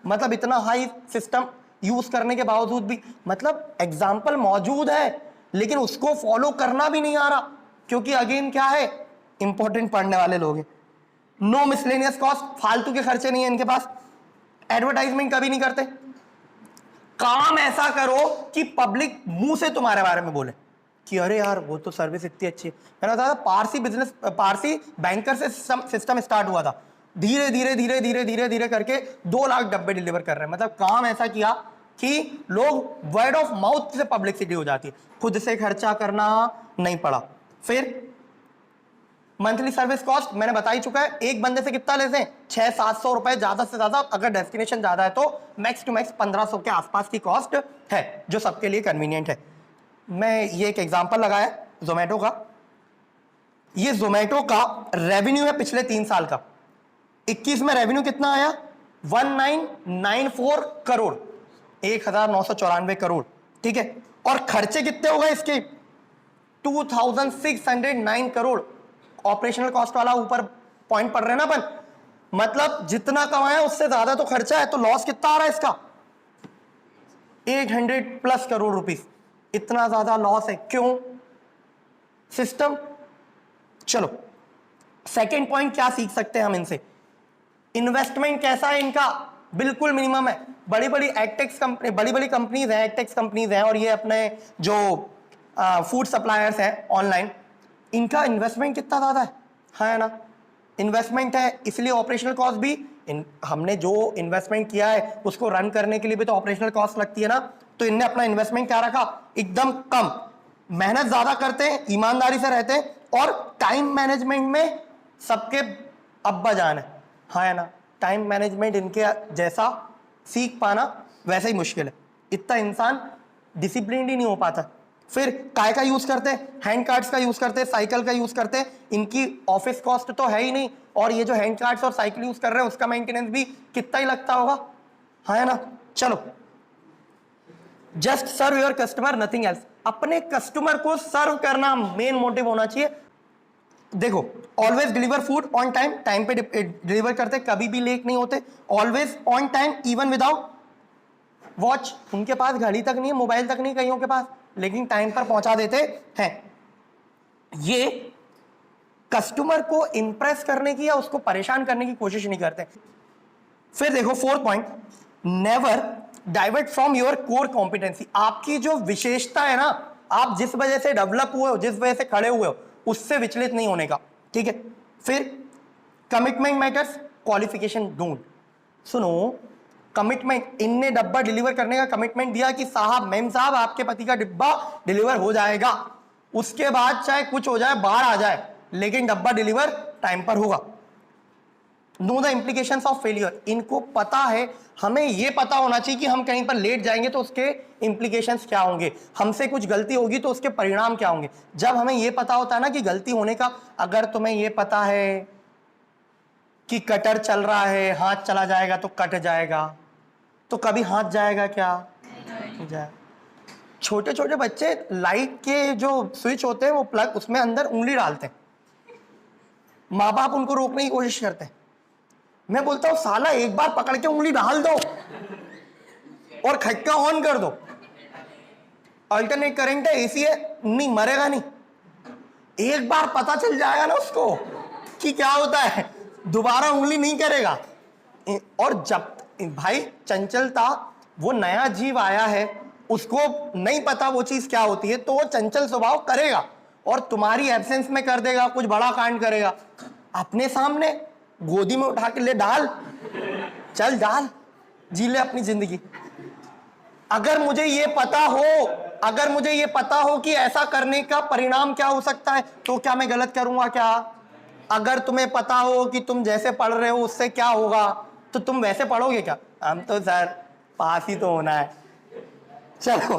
मतलब इतना हाई सिस्टम यूज करने के बावजूद भी, मतलब एग्जाम्पल मौजूद है लेकिन उसको फॉलो करना भी नहीं आ रहा, क्योंकि अगेन क्या है, इंपॉर्टेंट पढ़ने वाले लोग हैं। नो मिसलेनियस कॉस्ट, फालतू के खर्चे नहीं है इनके पास। एडवर्टाइजमेंट कभी नहीं करते। काम ऐसा करो कि पब्लिक मुंह से तुम्हारे बारे में बोले कि अरे यार वो तो सर्विस इतनी अच्छी है। मैंने बताया पारसी बैंकर से सिस्टम स्टार्ट हुआ था, धीरे धीरे धीरे धीरे धीरे धीरे करके 2 लाख डब्बे डिलीवर कर रहे हैं। मतलब काम ऐसा किया कि लोग वर्ड ऑफ माउथ से पब्लिसिटी हो जाती है, खुद से खर्चा करना नहीं पड़ा। फिर मंथली सर्विस कॉस्ट मैंने बता ही चुका है, एक बंदे से कितना लेते हैं, 600-700 रुपए ज्यादा से ज्यादा। अगर डेस्टिनेशन ज्यादा है तो मैक्स टू मैक्स 1500 के आसपास की कॉस्ट है, जो सबके लिए कन्वीनियंट है। मैं ये एक एग्जांपल लगाया जोमेटो का। ये जोमेटो का रेवेन्यू है पिछले 3 साल का। 21 में रेवेन्यू कितना आया, 1994 करोड़, 1994 करोड़, ठीक है। और खर्चे कितने हो गए इसके, 2609 करोड़। ऑपरेशनल कॉस्ट वाला ऊपर पॉइंट पढ़ रहे हैं ना अपन, मतलब जितना कमाया उससे ज्यादा तो खर्चा है। तो लॉस कितना आ रहा है इसका, 800+ करोड़ रुपीस। इतना ज्यादा लॉस है, क्यों, सिस्टम। चलो सेकेंड पॉइंट क्या सीख सकते हैं हम इनसे, इन्वेस्टमेंट कैसा है इनका, बिल्कुल मिनिमम है। बड़ी बड़ी एडटेक्स कंपनी, बड़ी बड़ी कंपनीज हैं, एडटेक्स कंपनीज हैं, और ये अपने जो फूड सप्लायर्स हैं ऑनलाइन, इनका इन्वेस्टमेंट कितना ज्यादा है, हाँ ना, इन्वेस्टमेंट है, इसलिए ऑपरेशनल कॉस्ट भी हमने जो इन्वेस्टमेंट किया है उसको रन करने के लिए भी तो ऑपरेशनल कॉस्ट लगती है ना। तो इनने अपना इन्वेस्टमेंट क्या रखा, एकदम कम। मेहनत ज्यादा करते हैं, ईमानदारी से रहते हैं, और टाइम मैनेजमेंट में सबके अब्बा जान है, हाँ ना। टाइम मैनेजमेंट इनके जैसा सीख पाना वैसे ही मुश्किल है, इतना इंसान डिसिप्लिन ही नहीं हो पाता। फिर काय का यूज करते हैं, हैंड कार्ड्स का यूज करते हैं, साइकिल का यूज करते हैं। इनकी ऑफिस कॉस्ट तो है ही नहीं, और ये जो हैंड कार्ड्स और साइकिल यूज कर रहे हैं उसका मेंटेनेंस भी कितना ही लगता होगा, हाँ ना। चलो just serve your customer, nothing else. अपने कस्टमर को सर्व करना मेन मोटिव होना चाहिए। देखो, always deliver food on time, time पे डिलीवर करते, कभी भी लेट नहीं होते, always on time even without watch. उनके पास घड़ी तक नहीं है, मोबाइल तक नहीं कईयों के पास, लेकिन टाइम पर पहुंचा देते हैं। ये कस्टमर को इंप्रेस करने की या उसको परेशान करने की कोशिश नहीं करते। फिर देखो 4th point, never divert from your core competency. आपकी जो विशेषता है ना, आप जिस वजह से डेवलप हुए हो, जिस वजह से खड़े हुए हो, उससे विचलित नहीं होने का, ठीक है। फिर कमिटमेंट मैटर्स, क्वालिफिकेशन डोंट। सुनो, कमिटमेंट, इनने डब्बा डिलीवर करने का कमिटमेंट दिया कि साहब, मैम साहब, आपके पति का डिब्बा डिलीवर हो जाएगा। उसके बाद चाहे कुछ हो जाए, बाढ़ आ जाए, लेकिन डब्बा डिलीवर टाइम पर होगा। Know the implications of failure, इनको पता है, हमें यह पता होना चाहिए कि हम कहीं पर लेट जाएंगे तो उसके इम्प्लीकेशंस क्या होंगे, हमसे कुछ गलती होगी तो उसके परिणाम क्या होंगे। जब हमें यह पता होता है ना कि गलती होने का, अगर तुम्हें यह पता है कि कटर चल रहा है, हाथ चला जाएगा तो कट जाएगा, तो कभी हाथ जाएगा क्या? नहीं जाएगा। छोटे छोटे बच्चे लाइट के जो स्विच होते हैं वो प्लग, उसमें अंदर उंगली डालते हैं, माँ बाप उनको रोकने की कोशिश करते हैं। मैं बोलता हूं साला एक बार पकड़ के उंगली डाल दो और खटका ऑन कर दो। अल्टरनेट करंट है, एसी है, नहीं मरेगा नहीं। एक बार पता चल जाएगा ना उसको कि क्या होता है, दोबारा उंगली नहीं करेगा। और जब भाई चंचलता, वो नया जीव आया है, उसको नहीं पता वो चीज क्या होती है, तो वो चंचल स्वभाव करेगा और तुम्हारी एब्सेंस में कर देगा, कुछ बड़ा कांड करेगा। अपने सामने गोदी में उठा के ले डाल, चल डाल, जी ले अपनी जिंदगी। अगर मुझे ये पता हो, अगर मुझे ये पता हो कि ऐसा करने का परिणाम क्या हो सकता है, तो क्या मैं गलत करूंगा क्या? अगर तुम्हें पता हो कि तुम जैसे पढ़ रहे हो उससे क्या होगा, तो तुम वैसे पढ़ोगे क्या? हम तो सर पास ही तो होना है। चलो,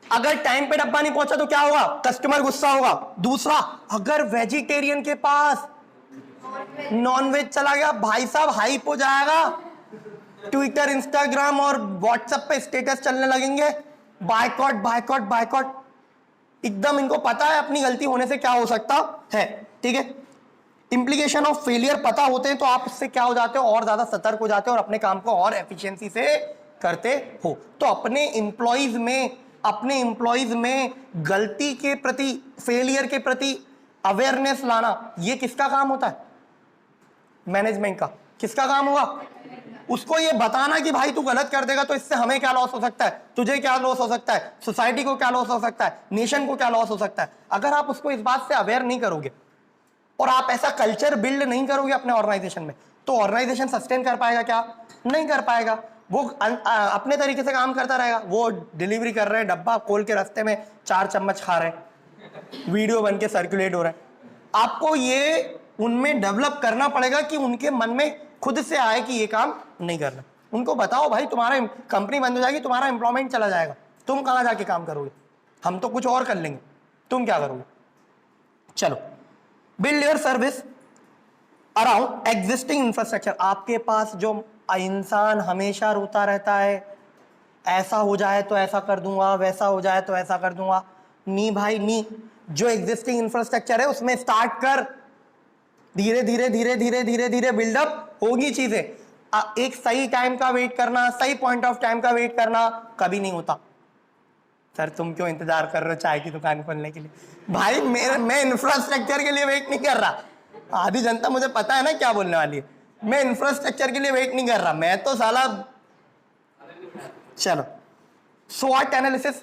अगर टाइम पे डब्बा नहीं पहुंचा तो क्या होगा? कस्टमर गुस्सा होगा। दूसरा, अगर वेजिटेरियन के पास नॉनवेज चला गया, भाई साहब हाइप हो जाएगा, ट्विटर, इंस्टाग्राम और व्हाट्सएप पे स्टेटस चलने लगेंगे, बायकॉट बायकॉट बायकॉट। एकदम इनको पता है अपनी गलती होने से क्या हो सकता है, ठीक है। इंप्लीकेशन ऑफ फेलियर पता होते हैं तो आप उससे क्या हो जाते हो, और ज्यादा सतर्क हो जाते हो और अपने काम को और एफिशिएंसी से करते हो। तो अपने एम्प्लॉइज में गलती के प्रति, फेलियर के प्रति अवेयरनेस लाना, ये किसका काम होता है? मैनेजमेंट का। किसका काम होगा? उसको ये बताना कि भाई तू गलत कर देगा तो इससे हमें क्या लॉस हो सकता है, तुझे क्या लॉस हो सकता है, सोसाइटी को क्या लॉस हो सकता है, नेशन को क्या लॉस हो सकता है। अगर आप उसको इस बात से अवेयर नहीं करोगे और आप ऐसा कल्चर बिल्ड नहीं करोगे अपने ऑर्गेनाइजेशन में, तो ऑर्गेनाइजेशन सस्टेन कर पाएगा क्या? नहीं कर पाएगा। वो अपने तरीके से काम करता रहेगा। वो डिलीवरी कर रहे हैं, डब्बा खोल के रास्ते में 4 चम्मच खा रहे हैं, वीडियो बन के सर्कुलेट हो रहा है। आपको ये उनमें डेवलप करना पड़ेगा कि उनके मन में खुद से आए कि ये काम नहीं करना। उनको बताओ भाई तुम्हारा कंपनी बंद हो जाएगी, तुम्हारा एम्प्लॉयमेंट चला जाएगा, तुम कहाँ जाके काम करोगे? हम तो कुछ और कर लेंगे, तुम क्या करोगे? चलो, build your service around existing infrastructure. आपके पास जो इंसान हमेशा रोता रहता है, ऐसा हो जाए तो ऐसा कर दूंगा, वैसा हो जाए तो ऐसा कर दूंगा, नी भाई नी। जो एग्जिस्टिंग इंफ्रास्ट्रक्चर है उसमें स्टार्ट कर, धीरे धीरे धीरे धीरे धीरे धीरे बिल्डअप होगी चीजें। एक सही टाइम का वेट करना, सही पॉइंट ऑफ टाइम का वेट करना कभी नहीं होता। सर तुम क्यों इंतजार कर रहे हो चाय की दुकान खोलने के लिए? भाई मैं इंफ्रास्ट्रक्चर के लिए वेट नहीं कर रहा। आधी जनता मुझे पता है ना क्या बोलने वाली है। मैं इंफ्रास्ट्रक्चर के लिए वेट नहीं कर रहा, मैं तो साला। चलो, SWOT एनालिसिस।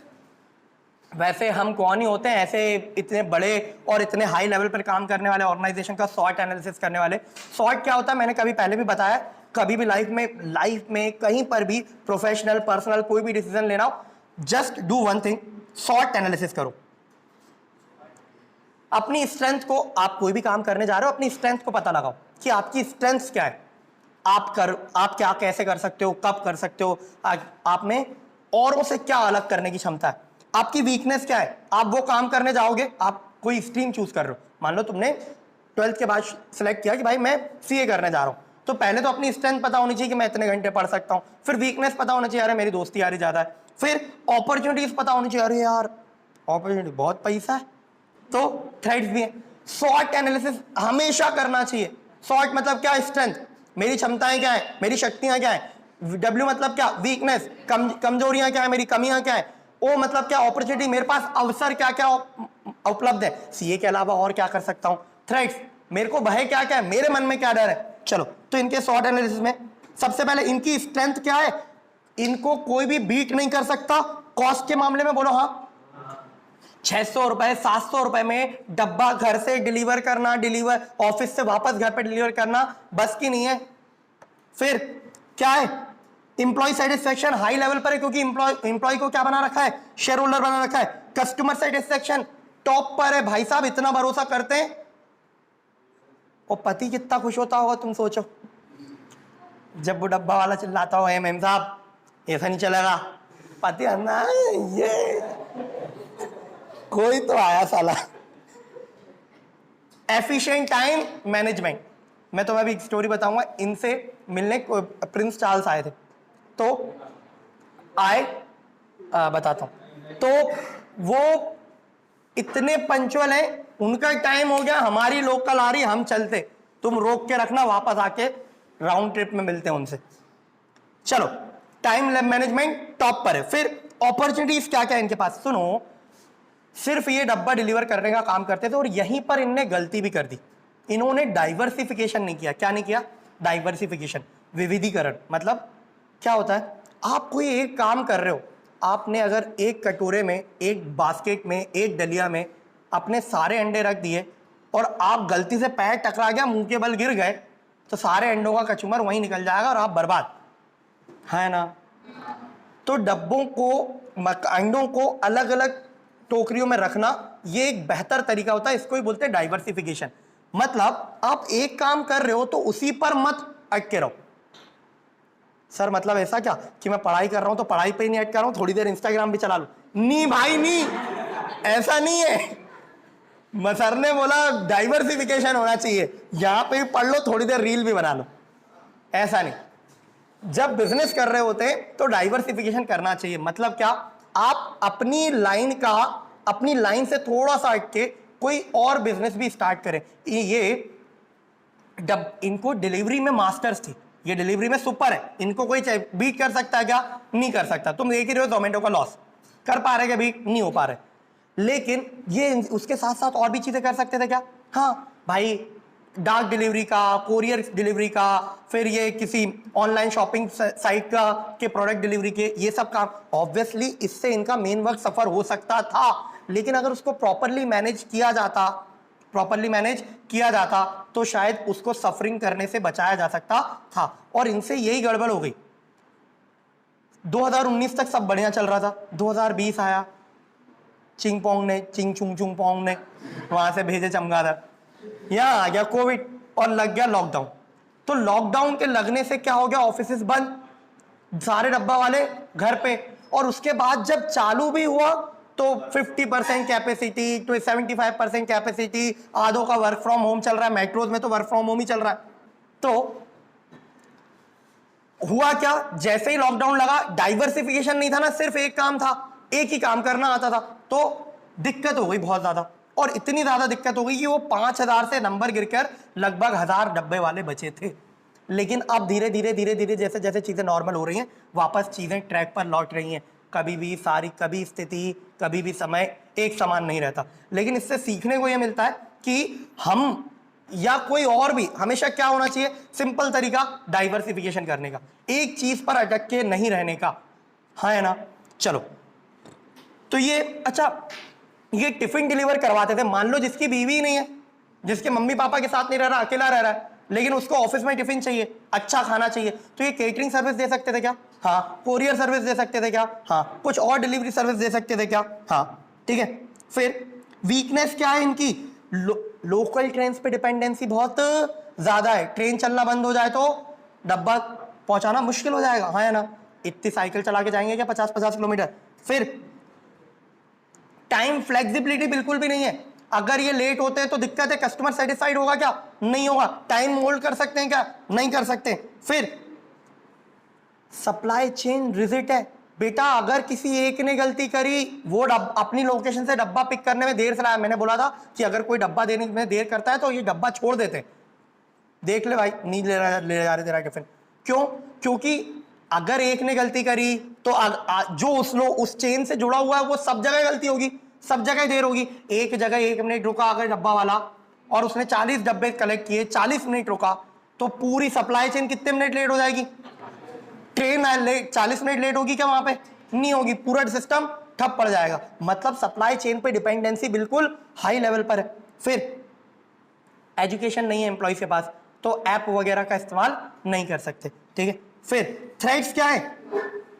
वैसे हम कौन ही होते हैं ऐसे इतने बड़े और इतने हाई लेवल पर काम करने वाले ऑर्गेनाइजेशन का SWOT एनालिसिस करने वाले। SWOT क्या होता है मैंने कभी पहले भी बताया। कभी भी लाइफ में कहीं पर भी प्रोफेशनल पर्सनल कोई भी डिसीजन लेना हो, just do one thing, SWOT analysis करो। अपनी स्ट्रेंथ को, आप कोई भी काम करने जा रहे हो, अपनी स्ट्रेंथ को पता लगाओ कि आपकी स्ट्रेंथ क्या है, आप क्या कैसे कर सकते हो, कब कर सकते हो, आप में औरों से क्या अलग करने की क्षमता है, आपकी वीकनेस क्या है। आप वो काम करने जाओगे, आप कोई स्ट्रीम चूज कर रहे हो, मान लो तुमने 12th के बाद सिलेक्ट किया कि भाई मैं CA करने जा रहा हूं, तो पहले तो अपनी स्ट्रेंथ पता होनी चाहिए कि मैं इतने घंटे पढ़ सकता हूँ, फिर वीकनेस पता होना चाहिए, अरे मेरी दोस्ती यारी ज्यादा है, फिर अपॉर्चुनिटीज पता होनी चाहिए, अरे यार अपॉर्चुनिटी बहुत पैसा है, तो थ्रेड्स भी है। सॉर्ट एनालिसिस हमेशा करना चाहिए। सॉर्ट मतलब क्या, स्ट्रेंथ, मेरी क्षमताएं क्या है, मेरी शक्तियां क्या है, डब्ल्यू मतलब क्या, वीकनेस, कमजोरियां क्या है, मेरी कमियां क्या है, ओ मतलब क्या, अपॉर्चुनिटी, मेरे पास अवसर क्या क्या उपलब्ध है, सीए के अलावा और क्या कर सकता हूं, थ्रेट्स, मेरे को भय क्या क्या है, मेरे मन में क्या डर है। चलो, तो इनके शॉर्ट एनालिसिस में सबसे पहले इनकी स्ट्रेंथ क्या है, इनको कोई भी बीट नहीं कर सकता। कॉस्ट के मामले में बोलो हाँ, 600 रुपए 700 रुपए में डब्बा घर से डिलीवर करना, डिलीवर ऑफिस से वापस घर पे डिलीवर करना बस की नहीं है। फिर क्या है, इंप्लॉय सेटिस्फेक्शन हाई लेवल पर है, क्योंकि इंप्लॉय को क्या बना रखा है, शेयर होल्डर बना रखा है। कस्टमर सेटिस्फेक्शन टॉप पर है, भाई साहब इतना भरोसा करते हैं। और पति कितना खुश होता होगा तुम सोचो, जब वो डब्बा वाला चिल्लाता हो, एम साहब ऐसा नहीं चलेगा, पति ना ये कोई तो आया साला। एफिशिएंट टाइम मैनेजमेंट, मैं तुम्हें अभी एक स्टोरी बताऊंगा, इनसे मिलने प्रिंस चार्ल्स आए थे, तो आए बताता हूं, तो वो इतने पंचुअल हैं, उनका टाइम हो गया, हमारी लोकल आ रही, हम चलते, तुम रोक के रखना, वापस आके राउंड ट्रिप में मिलते हैं उनसे। चलो, टाइम मैनेजमेंट टॉप पर है। फिर अपॉर्चुनिटीज क्या क्या इनके पास, सुनो, सिर्फ ये डब्बा डिलीवर करने का काम करते थे, और यहीं पर इनने गलती भी कर दी, इन्होंने डाइवर्सिफिकेशन नहीं किया। क्या नहीं किया, डाइवर्सिफिकेशन, विविधीकरण। मतलब क्या होता है, आप कोई एक काम कर रहे हो, आपने अगर एक कटोरे में, एक बास्केट में, एक डलिया में अपने सारे अंडे रख दिए और आप गलती से पैर टकरा गया, मुंह के बल गिर गए, तो सारे अंडों का कचूमर वहीं निकल जाएगा और आप बर्बाद, है ना। तो डब्बों को, अंडों को अलग अलग टोकरियों में रखना, ये एक बेहतर तरीका होता है, इसको ही बोलते हैं डाइवर्सिफिकेशन। मतलब आप एक काम कर रहे हो तो उसी पर मत अटके रहो। सर मतलब ऐसा क्या कि मैं पढ़ाई कर रहा हूं तो पढ़ाई पे ही नहीं अटका रहा हूं, थोड़ी देर इंस्टाग्राम भी चला लूं? नहीं भाई नहीं, ऐसा नहीं है। सर ने बोला डाइवर्सिफिकेशन होना चाहिए, यहां पे भी पढ़ लो, थोड़ी देर रील भी बना लो, ऐसा नहीं। जब बिजनेस कर रहे होते हैं तो डाइवर्सिफिकेशन करना चाहिए। मतलब क्या, आप अपनी लाइन से थोड़ा सा हटके कोई और बिजनेस भी स्टार्ट करें। इनको डिलीवरी में मास्टर्स थी, ये डिलीवरी में सुपर है, इनको कोई बीट कर सकता है क्या, नहीं कर सकता। तुम देख ही रहे हो जोमेटो का लॉस, कर पा रहे क्या बीट, नहीं हो पा रहे। लेकिन ये उसके साथ साथ और भी चीजें कर सकते थे क्या, हाँ भाई, डाक डिलीवरी का, कोरियर डिलीवरी का, फिर ये किसी ऑनलाइन शॉपिंग साइट का के प्रोडक्ट डिलीवरी के, ये सब काम। ऑब्वियसली इससे इनका मेन वर्क सफर हो सकता था, लेकिन अगर उसको प्रॉपरली मैनेज किया जाता तो शायद उसको सफरिंग करने से बचाया जा सकता था। और इनसे यही गड़बड़ हो गई। 2019 तक सब बढ़िया चल रहा था, 2020 आया, चिंग चुंग पोंग ने वहां से भेजे चमगादड़, यहां आ गया कोविड और लग गया लॉकडाउन। तो लॉकडाउन के लगने से क्या हो गया, ऑफिसेस बंद, सारे डब्बा वाले घर पे। और उसके बाद जब चालू भी हुआ तो 50% कैपेसिटी तो 75% कैपेसिटी, आधों का वर्क फ्रॉम होम चल रहा है, मेट्रोज में तो वर्क फ्रॉम होम ही चल रहा है। तो हुआ क्या, जैसे ही लॉकडाउन लगा, डाइवर्सिफिकेशन नहीं था ना, सिर्फ एक काम था, एक ही काम करना आता था, तो दिक्कत हो गई बहुत ज्यादा। और इतनी ज्यादा दिक्कत हो गई कि वो 5000 से नंबर गिरकर लगभग 1000 डब्बे वाले बचे थे। लेकिन अब धीरे धीरे जैसे जैसे चीजें नॉर्मल हो रही हैं, वापस चीजें ट्रैक पर लौट रही हैं। कभी स्थिति, कभी भी समय एक समान नहीं रहता। लेकिन इससे सीखने को यह मिलता है कि हम या कोई और भी हमेशा क्या होना चाहिए, सिंपल तरीका डाइवर्सिफिकेशन करने का, एक चीज पर अटक के नहीं रहने का, है ना। चलो, तो ये अच्छा, ये टिफिन डिलीवर करवाते थे। मान लो जिसकी बीवी नहीं है, जिसके मम्मी पापा के साथ नहीं रह रहा, अकेला रह रहा है, लेकिन उसको ऑफिस में टिफिन चाहिए, अच्छा खाना चाहिए, तो ये केटरिंग सर्विस दे सकते थे क्या, हाँ। कोरियर सर्विस दे सकते थे क्या, हाँ। कुछ और डिलीवरी सर्विस दे सकते थे क्या, हाँ, ठीक है। फिर वीकनेस क्या है इनकी, लोकल ट्रेन पे डिपेंडेंसी बहुत ज्यादा है। ट्रेन चलना बंद हो जाए तो डब्बा पहुंचाना मुश्किल हो जाएगा, हाँ, है ना। इतनी साइकिल चला के जाएंगे क्या 50-50 किलोमीटर। फिर टाइम फ्लेक्सिबिलिटी बिल्कुल भी नहीं है। अगर ये लेट होते हैं तो दिक्कत है, कस्टमर सेटिस्फाइड होगा क्या? नहीं होगा। टाइम होल्ड कर सकते हैं क्या? नहीं कर सकते। फिर सप्लाई चेन रिजिट है बेटा, अगर किसी एक ने गलती करी, वो अपनी लोकेशन से डब्बा पिक करने में देर से लाया, मैंने बोला था कि अगर कोई डब्बा देने में देर करता है तो ये डब्बा छोड़ देते हैं। देख ले भाई, नहीं ले जा रहे तेरा टिफिन, क्यों? क्योंकि अगर एक ने गलती करी तो जो उस चेन से जुड़ा हुआ है वो सब जगह गलती होगी, सब जगह देर होगी। एक जगह 1 मिनट रुका अगर डब्बा वाला और उसने 40 डब्बे कलेक्ट किए, 40 मिनट रुका, तो पूरी सप्लाई चेन कितने मिनट लेट हो जाएगी? ट्रेन 40 मिनट लेट होगी क्या? वहां पे नहीं होगी, पूरा सिस्टम ठप पड़ जाएगा। मतलब सप्लाई चेन पे डिपेंडेंसी बिल्कुल हाई लेवल पर है। फिर एजुकेशन नहीं है एम्प्लॉय के पास, तो ऐप वगैरह का इस्तेमाल नहीं कर सकते, ठीक है। फिर थ्रेड्स क्या है?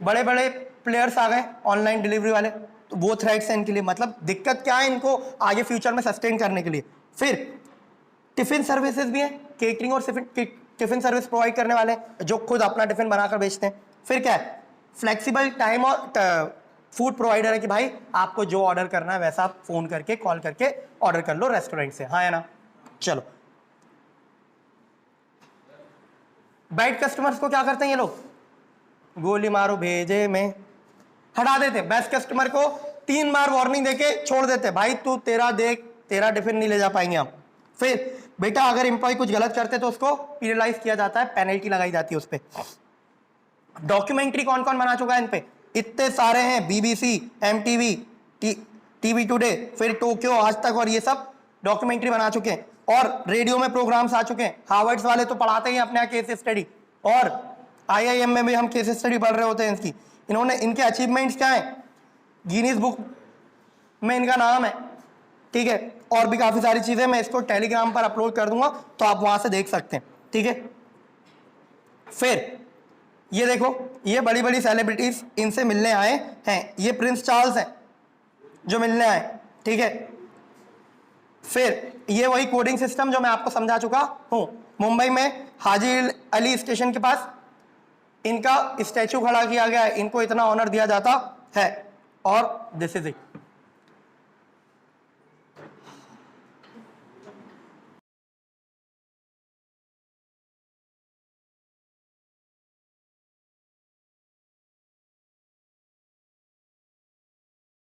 बड़े बड़े प्लेयर्स आ गए ऑनलाइन डिलीवरी वाले, तो वो थ्रेड्स हैं इनके लिए। मतलब दिक्कत क्या है इनको आगे फ्यूचर में सस्टेन करने के लिए। फिर टिफिन सर्विसेज भी है, केटरिंग और टिफिन सर्विस प्रोवाइड करने वाले जो खुद अपना टिफिन बनाकर बेचते हैं। फिर क्या है? फ्लेक्सिबल टाइम और फूड प्रोवाइडर है कि भाई आपको जो ऑर्डर करना है वैसा आप फोन करके कॉल करके ऑर्डर कर लो रेस्टोरेंट से, हाँ या ना? चलो, बैड कस्टमर्स को क्या करते हैं ये लोग? गोली मारो भेजे में हटा देते। बेस्ट कस्टमर को 3 बार वार्निंग देके छोड़ देते, भाई तू तेरा देख, तेरा टिफिन नहीं ले जा पाएंगे हम। फिर बेटा अगर एम्प्लॉय कुछ गलत करते तो उसको पेनलाइज किया जाता है, पेनल्टी लगाई जाती है उस पर। डॉक्यूमेंट्री कौन कौन बना चुका है इन पे? इतने सारे हैं, BBC, MTV, TV टुडे, फिर टोक्यो, आज तक, और ये सब डॉक्यूमेंट्री बना चुके हैं। और रेडियो में प्रोग्राम्स आ चुके हैं। हार्वर्ड्स वाले तो पढ़ाते ही अपने यहाँ केस स्टडी, और IIM में भी हम केस स्टडी पढ़ रहे होते हैं इसकी। इन्होंने, इनके अचीवमेंट्स क्या है? गिनीज बुक में इनका नाम है, ठीक है। और भी काफी सारी चीजें, मैं इसको टेलीग्राम पर अपलोड कर दूंगा तो आप वहां से देख सकते हैं, ठीक है। फिर ये देखो, ये बड़ी बड़ी सेलिब्रिटीज इनसे मिलने आए हैं। ये प्रिंस चार्ल्स हैं जो मिलने आए, ठीक है। फिर ये वही कोडिंग सिस्टम जो मैं आपको समझा चुका हूं। मुंबई में हाजी अली स्टेशन के पास इनका स्टैचू खड़ा किया गया है, इनको इतना ऑनर दिया जाता है। और दिस इज इट।